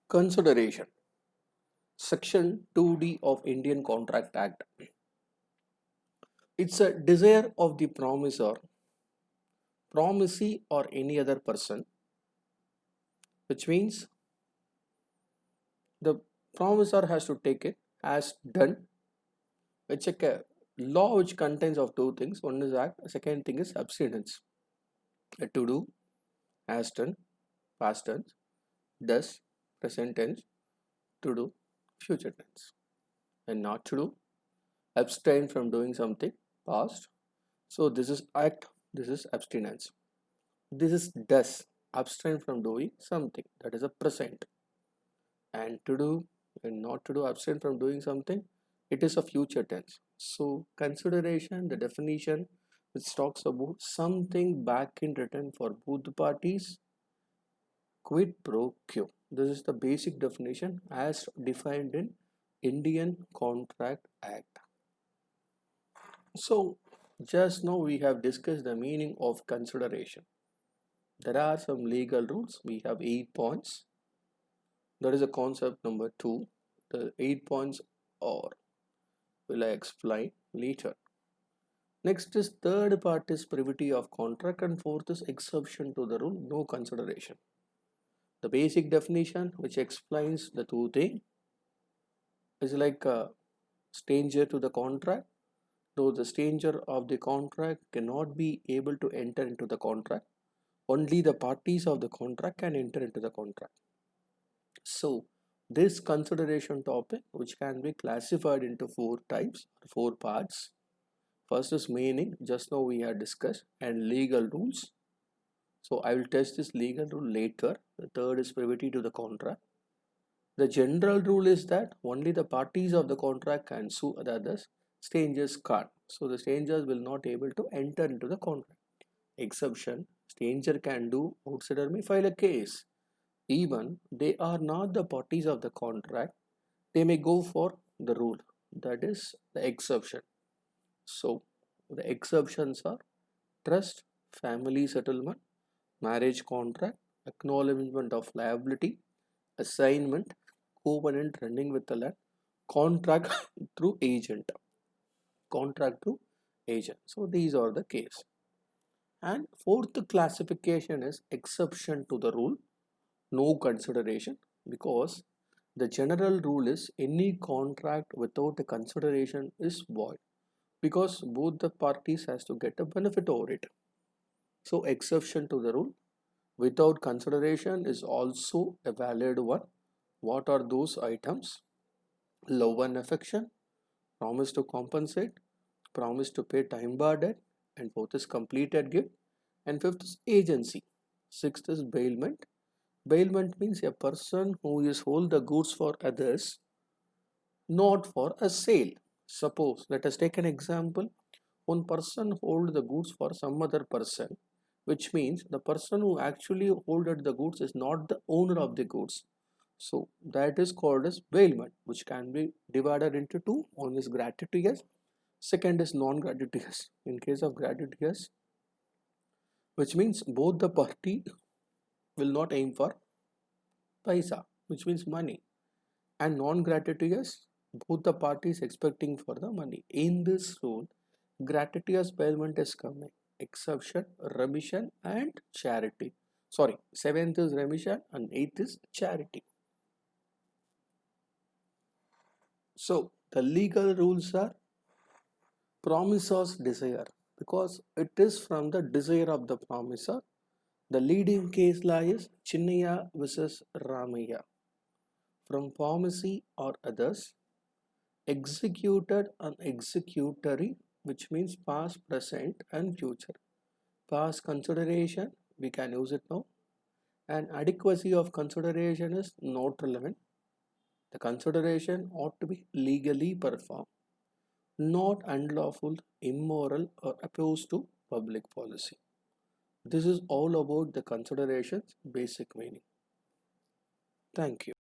Consideration. Section 2D of Indian Contract Act. It's a desire of the promisor, promisee or any other person, which means the promisor has to take it as done. It's like a law which contains of two things. One is act, second thing is abstinence. To do, as done, past tense, does, present tense, to do, future tense. And not to do, abstain from doing something, past. So this is act, this is abstinence. This is does, abstain from doing something, that is a present. And to do and not to do, abstain from doing something, it is a future tense. So consideration, the definition, which talks about something back in return for both the parties, quid pro quo. This is the basic definition as defined in Indian Contract Act. So just now we have discussed the meaning of consideration. There are some legal rules. We have 8 points. That is a concept number 2. The 8 points are will I explain later. Next is third part is privity of contract and fourth is exception to the rule, no consideration. The basic definition which explains the two things is like a stranger to the contract, though the stranger of the contract cannot be able to enter into the contract. Only the parties of the contract can enter into the contract. So this consideration topic, which can be classified into 4 types, 4 parts. First is meaning, just now we have discussed, and legal rules. So I will test this legal rule later. The third is privity to the contract. The general rule is that only the parties of the contract can sue the others. Strangers can't. So the strangers will not able to enter into the contract. Exception, stranger can do, outsider may file a case. Even they are not the parties of the contract, they may go for the rule. That is the exception. So the exceptions are trust, family settlement, marriage contract, acknowledgement of liability, assignment, covenant running with the land, contract through agent. Contract through agent. So these are the case. And fourth classification is exception to the rule, no consideration, because the general rule is any contract without a consideration is void, because both the parties has to get a benefit over it. So exception to the rule without consideration is also a valid one. What are those items? Love and affection, promise to compensate, promise to pay time bar debt, and fourth is completed gift, and fifth is agency. Sixth is bailment. Bailment means a person who is hold the goods for others, not for a sale. Suppose, let us take an example. One person hold the goods for some other person, which means the person who actually holded the goods is not the owner of the goods. So that is called as bailment, which can be divided into two. One is gratuitous, second is non-gratuitous. In case of gratuitous, which means both the party will not aim for paisa, which means money, and non-gratuitous, both the parties expecting for the money. In this rule, gratuitous payment is coming, exception, remission, and charity. Sorry, seventh is remission and eighth is charity. So the legal rules are promisor's desire, because it is from the desire of the promisor. The leading case law is Chinnaya versus Ramaya. From promisee or others, executed and executory, which means past, present, and future. Past consideration, we can use it now, and adequacy of consideration is not relevant. The consideration ought to be legally performed, not unlawful, immoral, or opposed to public policy. This is all about the considerations basic meaning. Thank you.